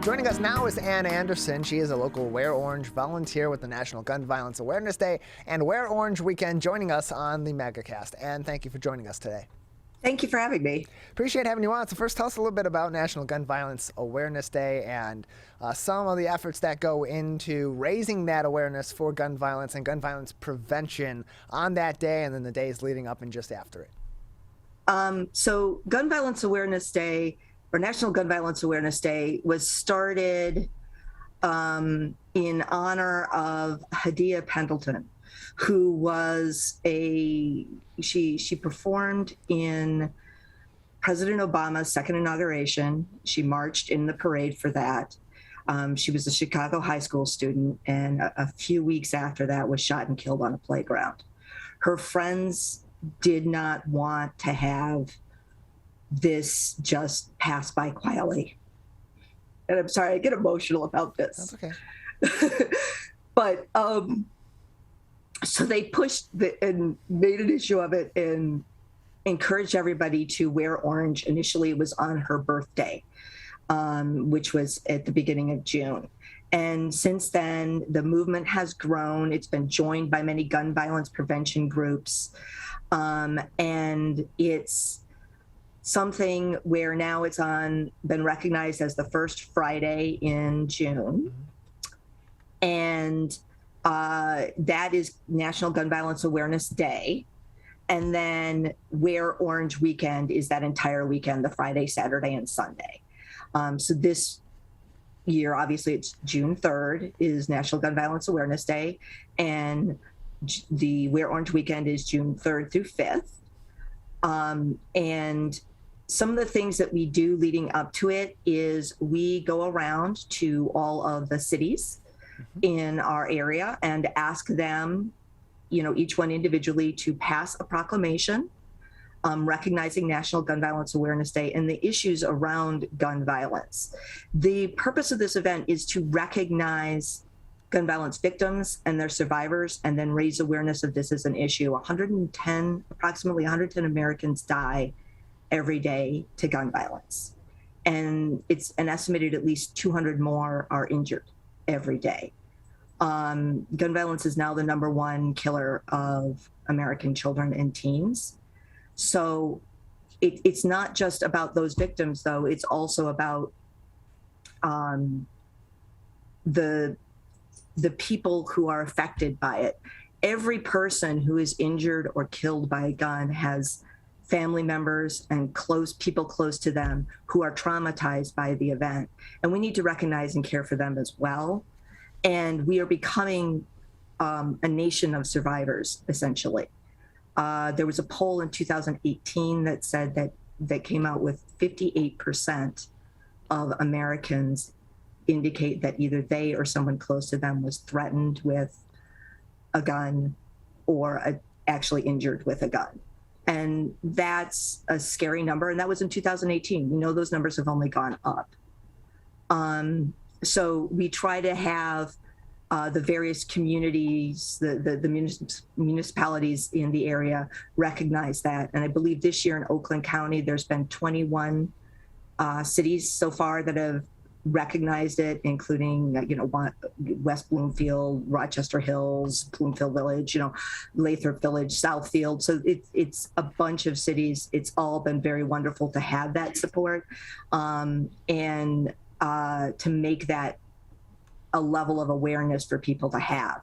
Joining us now is Ann Anderson. She is a local Wear Orange volunteer with the National Gun Violence Awareness Day and Wear Orange Weekend, joining us on the Megacast. Ann, thank you for joining us today. Thank you for having me. Appreciate having you on. So first, tell us a little bit about National Gun Violence Awareness Day and some of the efforts that go into raising that awareness for gun violence and gun violence prevention on that day and then the days leading up and just after it. So Gun Violence Awareness Day, or National Gun Violence Awareness Day, was started in honor of Hadia Pendleton, who was she performed in President Obama's second inauguration. She marched in the parade for that. She was a Chicago high school student, and a few weeks after that was shot and killed on a playground. Her friends did not want to have this just pass by quietly. And I'm sorry, I get emotional about this. That's okay. But so they pushed and made an issue of it and encouraged everybody to wear orange. Initially, it was on her birthday, which was at the beginning of June. And since then, the movement has grown. It's been joined by many gun violence prevention groups. And it's something where now it's been recognized as the first Friday in June. And that is National Gun Violence Awareness Day. And then Wear Orange Weekend is that entire weekend, the Friday, Saturday, and Sunday. So this year, obviously, it's June 3rd is National Gun Violence Awareness Day. And the Wear Orange Weekend is June 3rd through 5th. And some of the things that we do leading up to it is we go around to all of the cities in our area and ask them, each one individually, to pass a proclamation recognizing National Gun Violence Awareness Day and the issues around gun violence. The purpose of this event is to recognize gun violence victims and their survivors, and then raise awareness of this as an issue. Approximately 110 Americans die every day to gun violence. And it's an estimated at least 200 more are injured every day. Gun violence is now the #1 killer of American children and teens. So it's not just about those victims, though. It's also about the people who are affected by it. Every person who is injured or killed by a gun has family members and people close to them who are traumatized by the event. And we need to recognize and care for them as well. And we are becoming a nation of survivors, essentially. There was a poll in 2018 that said that came out with 58% of Americans indicate that either they or someone close to them was threatened with a gun or actually injured with a gun. And that's a scary number. And that was in 2018. We know those numbers have only gone up. So we try to have the various communities, the municipalities in the area recognize that. And I believe this year in Oakland County, there's been 21 cities so far that have recognized it, including West Bloomfield, Rochester Hills, Bloomfield Village, Lathrop Village, Southfield. So it's a bunch of cities. It's all been very wonderful to have that support and to make that a level of awareness for people to have.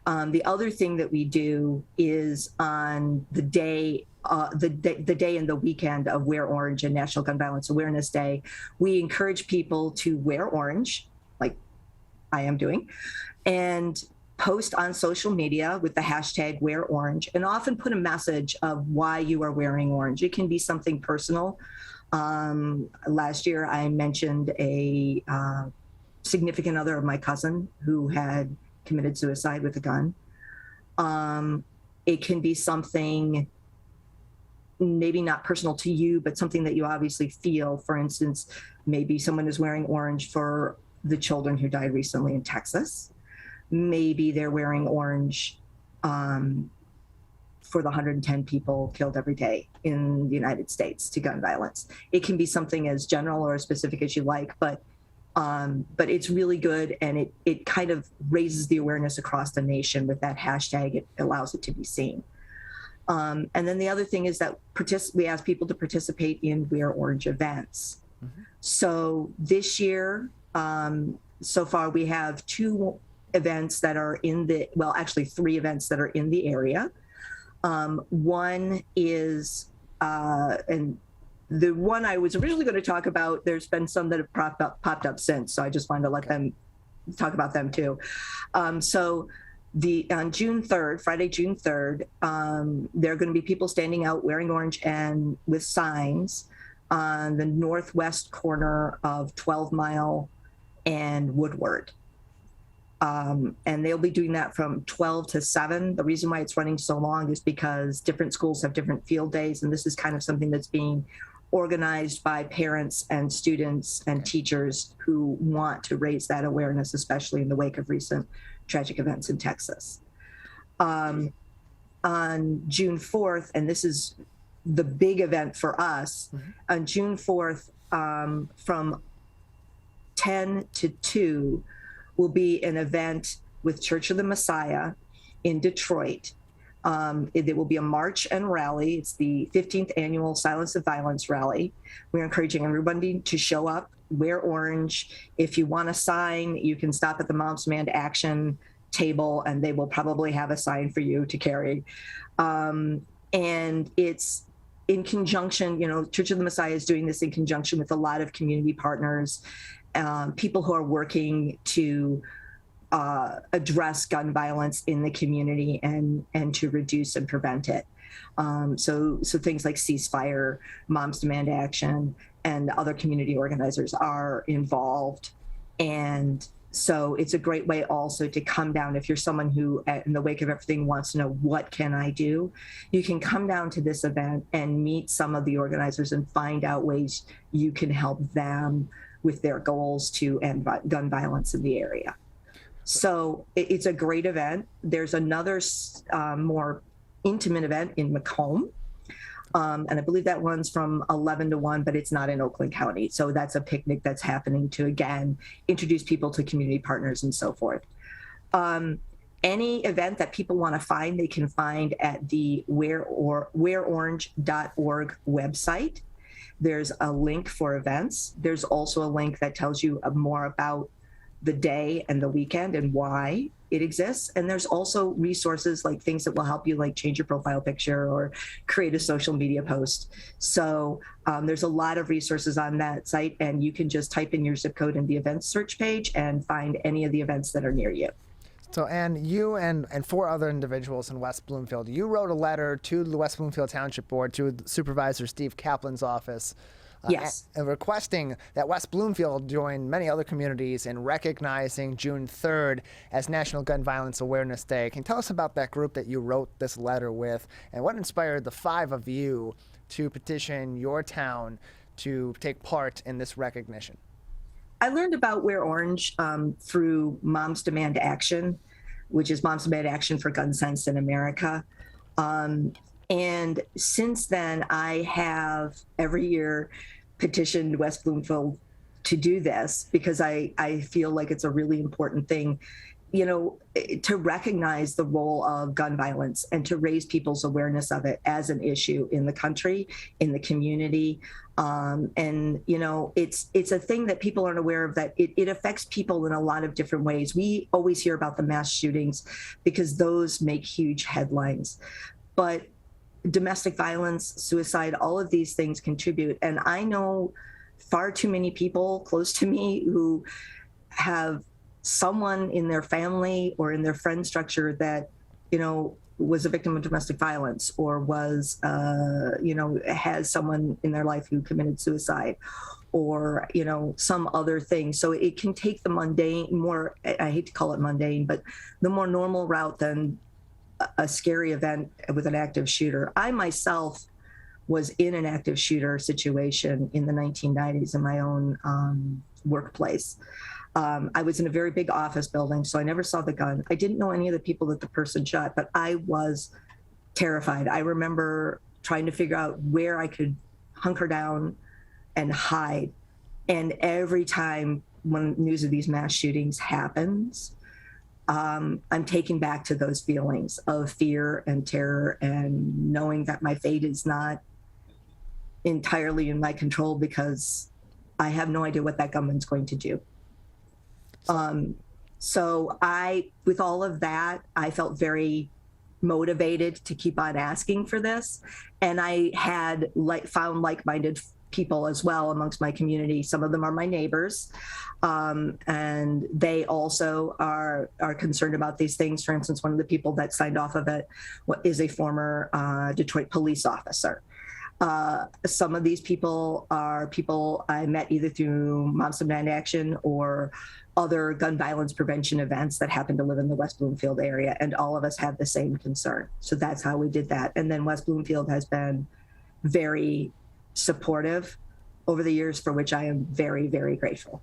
The other thing that we do is on the day and the weekend of Wear Orange and National Gun Violence Awareness Day, we encourage people to wear orange, like I am doing, and post on social media with the hashtag Wear Orange, and often put a message of why you are wearing orange. It can be something personal. Last year, I mentioned a significant other of my cousin who had committed suicide with a gun. It can be something maybe not personal to you, but something that you obviously feel. For instance, maybe someone is wearing orange for the children who died recently in Texas. Maybe they're wearing orange for the 110 people killed every day in the United States to gun violence. It can be something as general or as specific as you like, but But it's really good, and it kind of raises the awareness across the nation with that hashtag. It allows it to be seen. And then the other thing is that we ask people to participate in Wear Orange events. Mm-hmm. So this year, so far we have 2 events that are actually 3 events that are in the area. One is, and the one I was originally going to talk about, there's been some that have popped up since, so I just wanted to let them talk about them too. So on June 3rd, Friday, June 3rd, there are going to be people standing out wearing orange and with signs on the northwest corner of 12 Mile and Woodward. And they'll be doing that from 12 to 7. The reason why it's running so long is because different schools have different field days, and this is kind of something that's being organized by parents and students and teachers who want to raise that awareness, especially in the wake of recent tragic events in Texas. On June 4th, and this is the big event for us, mm-hmm. on June 4th, from 10 to 2, will be an event with Church of the Messiah in Detroit. There will be a march and rally. It's the 15th annual Silence of Violence rally. We're encouraging everybody to show up, wear orange. If you want a sign, you can stop at the Moms Demand Action table, and they will probably have a sign for you to carry. And it's in conjunction, Church of the Messiah is doing this in conjunction with a lot of community partners, people who are working to address gun violence in the community and to reduce and prevent it. So things like Ceasefire, Moms Demand Action, and other community organizers are involved. And so it's a great way also to come down. If you're someone who, in the wake of everything, wants to know what can I do, you can come down to this event and meet some of the organizers and find out ways you can help them with their goals to end gun violence in the area. So it's a great event. There's another more intimate event in Macomb. And I believe that runs from 11 to 1, but it's not in Oakland County. So that's a picnic that's happening to, again, introduce people to community partners and so forth. Any event that people want to find, they can find at the wearorange.org website. There's a link for events. There's also a link that tells you more about the day and the weekend and why it exists. And there's also resources like things that will help you, like change your profile picture or create a social media post. So there's a lot of resources on that site, and you can just type in your zip code in the events search page and find any of the events that are near you. So, and you and 4 other individuals in West Bloomfield, you wrote a letter to the West Bloomfield Township Board, to Supervisor Steve Kaplan's office, yes, and requesting that West Bloomfield join many other communities in recognizing June 3rd as National Gun Violence Awareness Day. Can you tell us about that group that you wrote this letter with, and what inspired the 5 of you to petition your town to take part in this recognition? I learned about Wear Orange through Moms Demand Action, which is Moms Demand Action for Gun Sense in America. And since then, I have every year petitioned West Bloomfield to do this because I feel like it's a really important thing, to recognize the role of gun violence and to raise people's awareness of it as an issue in the country, in the community. And it's a thing that people aren't aware of, that it affects people in a lot of different ways. We always hear about the mass shootings because those make huge headlines, but domestic violence, suicide, all of these things contribute. And I know far too many people close to me who have someone in their family or in their friend structure that, was a victim of domestic violence or was, has someone in their life who committed suicide or, some other thing. So it can take the mundane, I hate to call it mundane, but the more normal route than a scary event with an active shooter. I myself was in an active shooter situation in the 1990s in my own workplace. I was in a very big office building, so I never saw the gun. I didn't know any of the people that the person shot, but I was terrified. I remember trying to figure out where I could hunker down and hide. And every time when news of these mass shootings happens, I'm taken back to those feelings of fear and terror and knowing that my fate is not entirely in my control because I have no idea what that gunman's going to do. So with all of that, I felt very motivated to keep on asking for this. And I had found like-minded people as well amongst my community. Some of them are my neighbors, and they also are concerned about these things. For instance, one of the people that signed off of it is a former Detroit police officer. Some of these people are people I met either through Moms Demand Action or other gun violence prevention events that happen to live in the West Bloomfield area, and all of us have the same concern. So that's how we did that. And then West Bloomfield has been very supportive over the years, for which I am very, very grateful.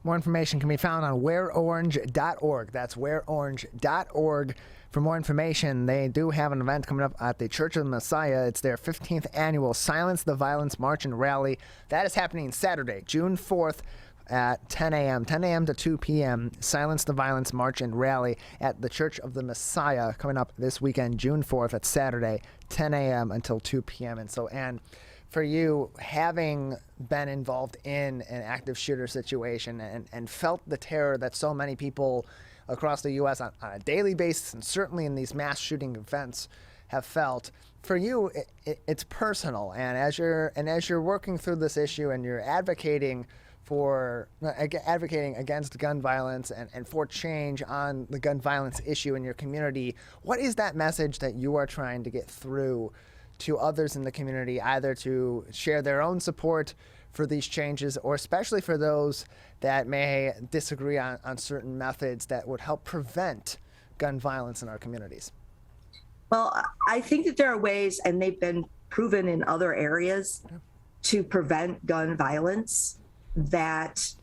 More information can be found on wearorange.org. That's wearorange.org. For more information, they do have an event coming up at the Church of the Messiah. It's their 15th annual Silence the Violence March and Rally. That is happening Saturday, June 4th at 10 a.m. to 2 p.m. Silence the Violence March and Rally at the Church of the Messiah coming up this weekend, June 4th at Saturday, 10 a.m. until 2 p.m. And so, Ann, for you, having been involved in an active shooter situation and felt the terror that so many people across the U.S. on a daily basis, and certainly in these mass shooting events, have felt, for you, it's personal. And as you're working through this issue and you're advocating against gun violence and for change on the gun violence issue in your community, what is that message that you are trying to get through to others in the community, either to share their own support for these changes, or especially for those that may disagree on certain methods that would help prevent gun violence in our communities? Well, I think that there are ways, and they've been proven in other areas, to prevent gun violence that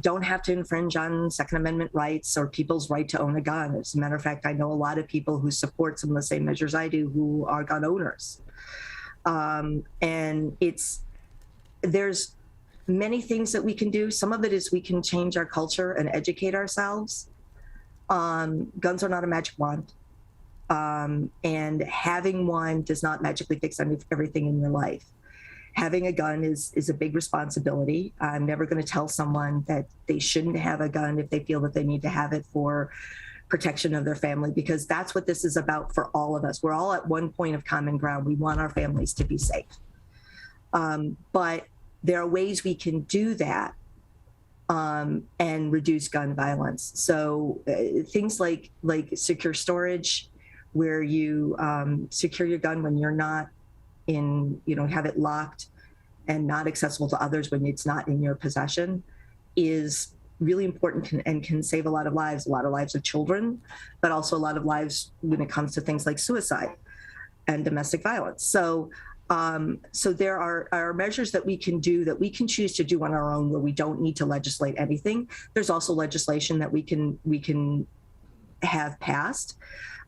don't have to infringe on Second Amendment rights or people's right to own a gun. As a matter of fact, I know a lot of people who support some of the same measures I do who are gun owners. And there's many things that we can do. Some of it is we can change our culture and educate ourselves. Guns are not a magic wand. And having one does not magically fix everything in your life. Having a gun is a big responsibility. I'm never going to tell someone that they shouldn't have a gun if they feel that they need to have it for protection of their family, because that's what this is about for all of us. We're all at one point of common ground. We want our families to be safe. But there are ways we can do that and reduce gun violence. So things like secure storage, where you secure your gun when you're not have it locked and not accessible to others when it's not in your possession, is really important and can save a lot of lives of children, but also a lot of lives when it comes to things like suicide and domestic violence. So there are measures that we can do, that we can choose to do on our own, where we don't need to legislate anything. There's also legislation that we can have passed.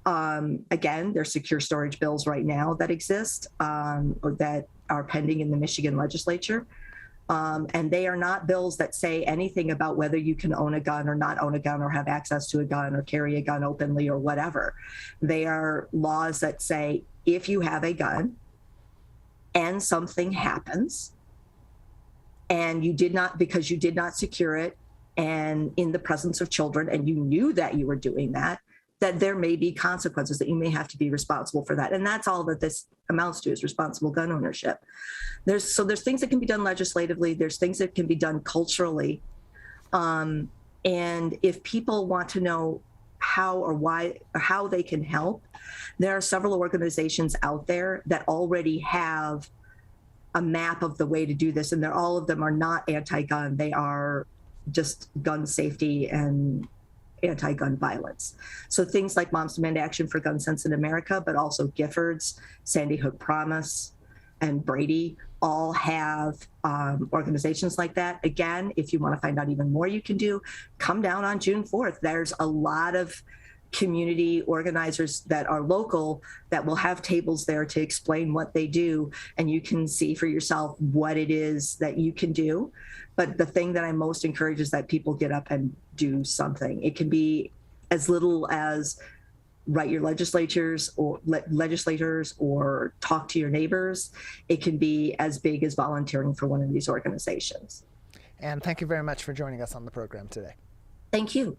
Again, there's secure storage bills right now that exist or that are pending in the Michigan legislature. And they are not bills that say anything about whether you can own a gun or not own a gun or have access to a gun or carry a gun openly or whatever. They are laws that say if you have a gun and something happens and because you did not secure it and in the presence of children, and you knew that you were doing that there may be consequences, that you may have to be responsible for that. And that's all that this amounts to, is responsible gun ownership. There's things that can be done legislatively. There's things that can be done culturally. And if people want to know how or why or how they can help, there are several organizations out there that already have a map of the way to do this. And all of them are not anti-gun. They are just gun safety and anti-gun violence. So things like Moms Demand Action for Gun Sense in America, but also Giffords, Sandy Hook Promise, and Brady all have organizations like that. Again, if you want to find out even more you can do, come down on June 4th. There's a lot of community organizers that are local that will have tables there to explain what they do, and you can see for yourself what it is that you can do. But the thing that I most encourage is that people get up and do something. It can be as little as write your legislators or talk to your neighbors. It can be as big as volunteering for one of these organizations. And thank you very much for joining us on the program today. Thank you.